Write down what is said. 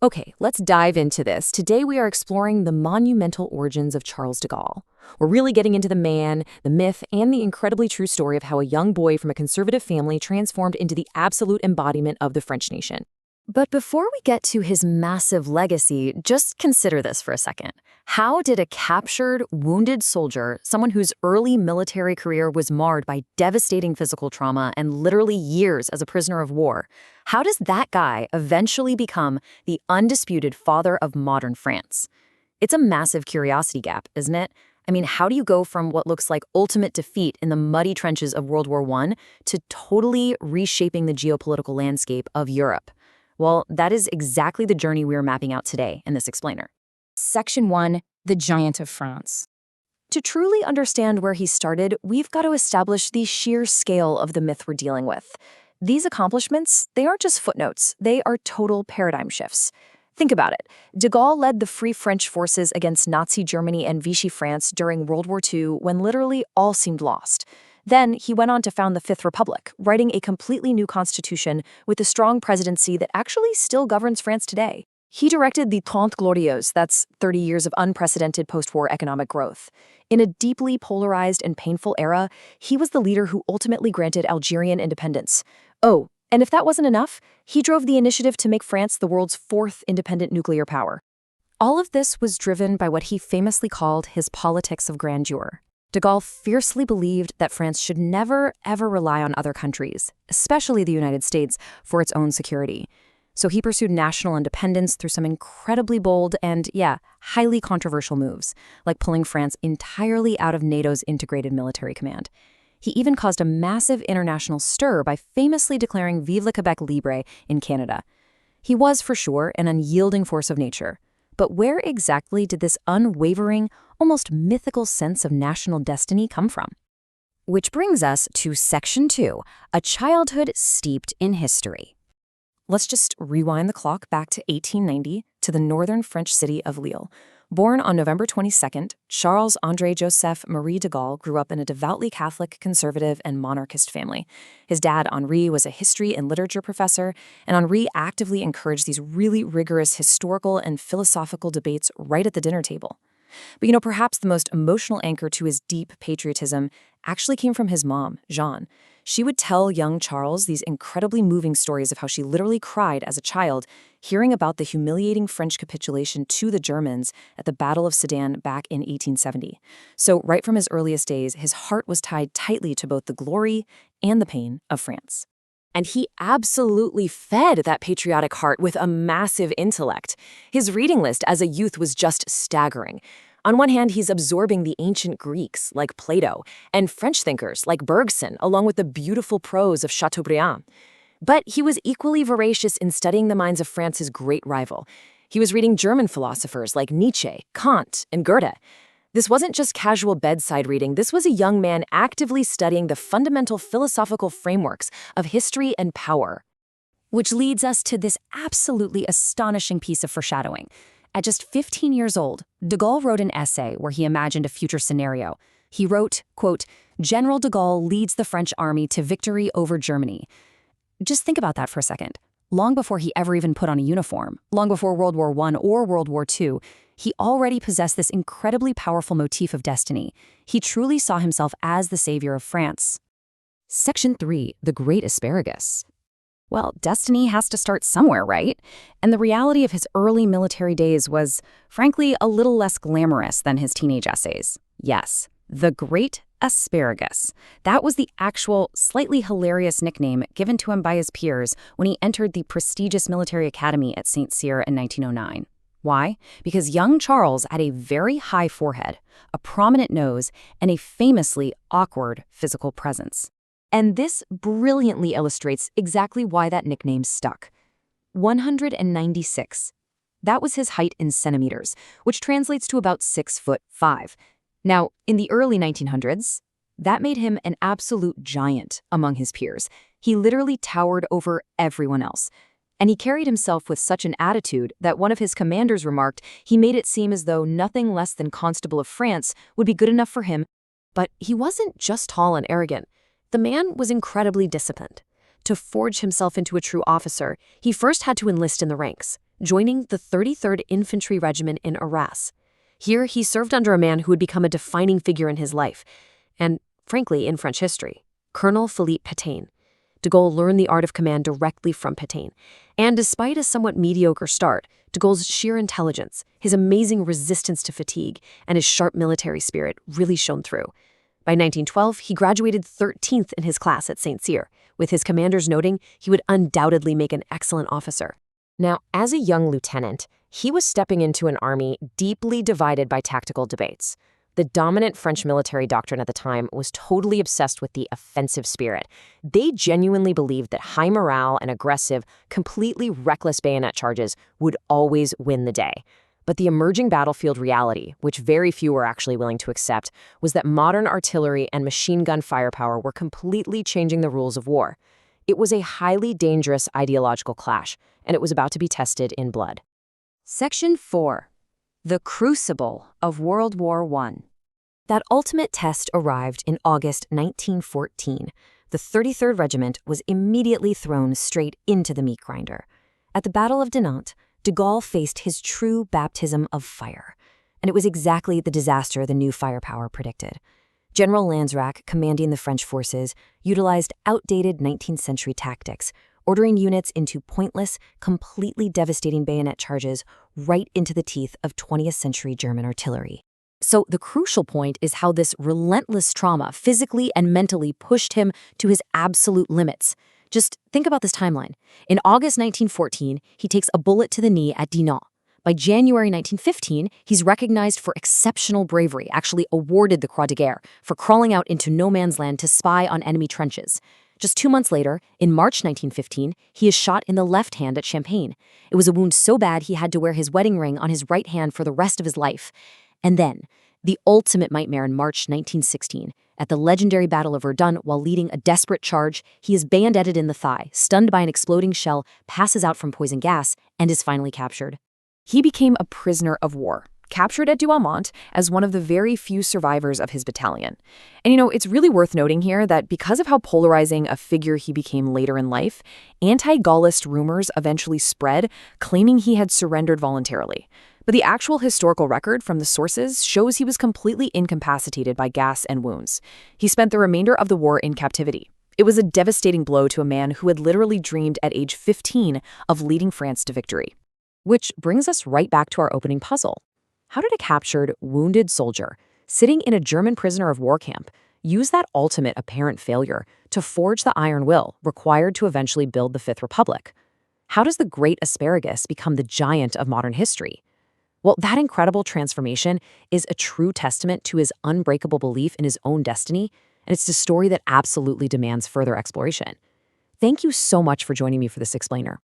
Okay, let's dive into this. Today we are exploring the monumental origins of Charles de Gaulle. We're really getting into the man, the myth, and the incredibly true story of how a young boy from a conservative family transformed into the absolute embodiment of the French nation. But before we get to his massive legacy, just consider this for a second. How did a captured, wounded soldier, someone whose early military career was marred by devastating physical trauma and literally years as a prisoner of war, how does that guy eventually become the undisputed father of modern France? It's a massive curiosity gap, isn't it? I mean, how do you go from what looks like ultimate defeat in the muddy trenches of World War I to totally reshaping the geopolitical landscape of Europe? Well, that is exactly the journey we are mapping out today in this explainer. Section 1, the Giant of France. To truly understand where he started, we've got to establish the sheer scale of the myth we're dealing with. These accomplishments, they aren't just footnotes, they are total paradigm shifts. Think about it. De Gaulle led the Free French forces against Nazi Germany and Vichy France during World War II when literally all seemed lost. Then he went on to found the Fifth Republic, writing a completely new constitution with a strong presidency that actually still governs France today. He directed the Trente Glorieuses, that's 30 years of unprecedented post-war economic growth. In a deeply polarized and painful era, he was the leader who ultimately granted Algerian independence. Oh, and if that wasn't enough, he drove the initiative to make France the world's fourth independent nuclear power. All of this was driven by what he famously called his politics of grandeur. De Gaulle fiercely believed that France should never, ever rely on other countries, especially the United States, for its own security. So he pursued national independence through some incredibly bold and, highly controversial moves, like pulling France entirely out of NATO's integrated military command. He even caused a massive international stir by famously declaring Vive le Québec libre in Canada. He was, for sure, an unyielding force of nature. But where exactly did this unwavering, almost mythical sense of national destiny come from? Which brings us to Section 2, a childhood steeped in history. Let's just rewind the clock back to 1890 to the northern French city of Lille. Born on November 22nd, Charles-André Joseph Marie de Gaulle grew up in a devoutly Catholic, conservative, and monarchist family. His dad, Henri, was a history and literature professor, and Henri actively encouraged these really rigorous historical and philosophical debates right at the dinner table. But perhaps the most emotional anchor to his deep patriotism actually came from his mom, Jeanne. She would tell young Charles these incredibly moving stories of how she literally cried as a child, hearing about the humiliating French capitulation to the Germans at the Battle of Sedan back in 1870. So right from his earliest days, his heart was tied tightly to both the glory and the pain of France. And he absolutely fed that patriotic heart with a massive intellect. His reading list as a youth was just staggering. On one hand, he's absorbing the ancient Greeks, like Plato, and French thinkers, like Bergson, along with the beautiful prose of Chateaubriand. But he was equally voracious in studying the minds of France's great rival. He was reading German philosophers like Nietzsche, Kant, and Goethe. This wasn't just casual bedside reading. This was a young man actively studying the fundamental philosophical frameworks of history and power. Which leads us to this absolutely astonishing piece of foreshadowing. At just 15 years old, de Gaulle wrote an essay where he imagined a future scenario. He wrote, quote, "General de Gaulle leads the French army to victory over Germany." Just think about that for a second. Long before he ever even put on a uniform, long before World War I or World War II, he already possessed this incredibly powerful motif of destiny. He truly saw himself as the savior of France. Section 3, the Great Asparagus. Well, destiny has to start somewhere, right? And the reality of his early military days was, frankly, a little less glamorous than his teenage essays. Yes, the Great Asparagus. That was the actual, slightly hilarious nickname given to him by his peers when he entered the prestigious military academy at St. Cyr in 1909. Why? Because young Charles had a very high forehead, a prominent nose, and a famously awkward physical presence. And this brilliantly illustrates exactly why that nickname stuck. 196. That was his height in centimeters, which translates to about 6'5". Now, in the early 1900s, that made him an absolute giant among his peers. He literally towered over everyone else. And he carried himself with such an attitude that one of his commanders remarked he made it seem as though nothing less than Constable of France would be good enough for him. But he wasn't just tall and arrogant. The man was incredibly disciplined. To forge himself into a true officer, he first had to enlist in the ranks. joining the 33rd Infantry Regiment in Arras. Here, he served under a man who would become a defining figure in his life, and, frankly, in French history, Colonel Philippe Pétain. De Gaulle learned the art of command directly from Pétain, and despite a somewhat mediocre start, de Gaulle's sheer intelligence, his amazing resistance to fatigue, and his sharp military spirit really shone through. By 1912, he graduated 13th in his class at St. Cyr, with his commanders noting he would undoubtedly make an excellent officer. Now, as a young lieutenant, he was stepping into an army deeply divided by tactical debates. The dominant French military doctrine at the time was totally obsessed with the offensive spirit. They genuinely believed that high morale and aggressive, completely reckless bayonet charges would always win the day. But the emerging battlefield reality, which very few were actually willing to accept, was that modern artillery and machine gun firepower were completely changing the rules of war. It was a highly dangerous ideological clash, and it was about to be tested in blood. Section 4. The Crucible of World War I. That ultimate test arrived in August 1914. The 33rd Regiment was immediately thrown straight into the meat grinder. At the Battle of Dinant, de Gaulle faced his true baptism of fire, and it was exactly the disaster the new firepower predicted. General Lanzrac, commanding the French forces, utilized outdated 19th century tactics, ordering units into pointless, completely devastating bayonet charges right into the teeth of 20th century German artillery. So the crucial point is how this relentless trauma physically and mentally pushed him to his absolute limits. Just think about this timeline. In August 1914, he takes a bullet to the knee at Dinant. By January 1915, he's recognized for exceptional bravery, actually awarded the Croix de Guerre, for crawling out into no man's land to spy on enemy trenches. Just 2 months later, in March 1915, he is shot in the left hand at Champagne. It was a wound so bad he had to wear his wedding ring on his right hand for the rest of his life. And then, the ultimate nightmare in March 1916. At the legendary Battle of Verdun, while leading a desperate charge, he is bayoneted in the thigh, stunned by an exploding shell, passes out from poison gas, and is finally captured. He became a prisoner of war, captured at Douaumont as one of the very few survivors of his battalion. And it's really worth noting here that because of how polarizing a figure he became later in life, anti-Gaullist rumors eventually spread, claiming he had surrendered voluntarily. But the actual historical record from the sources shows he was completely incapacitated by gas and wounds. He spent the remainder of the war in captivity. It was a devastating blow to a man who had literally dreamed at age 15 of leading France to victory. Which brings us right back to our opening puzzle. How did a captured, wounded soldier, sitting in a German prisoner of war camp, use that ultimate apparent failure to forge the iron will required to eventually build the Fifth Republic? How does the great asparagus become the giant of modern history? Well, that incredible transformation is a true testament to his unbreakable belief in his own destiny, and it's a story that absolutely demands further exploration. Thank you so much for joining me for this explainer.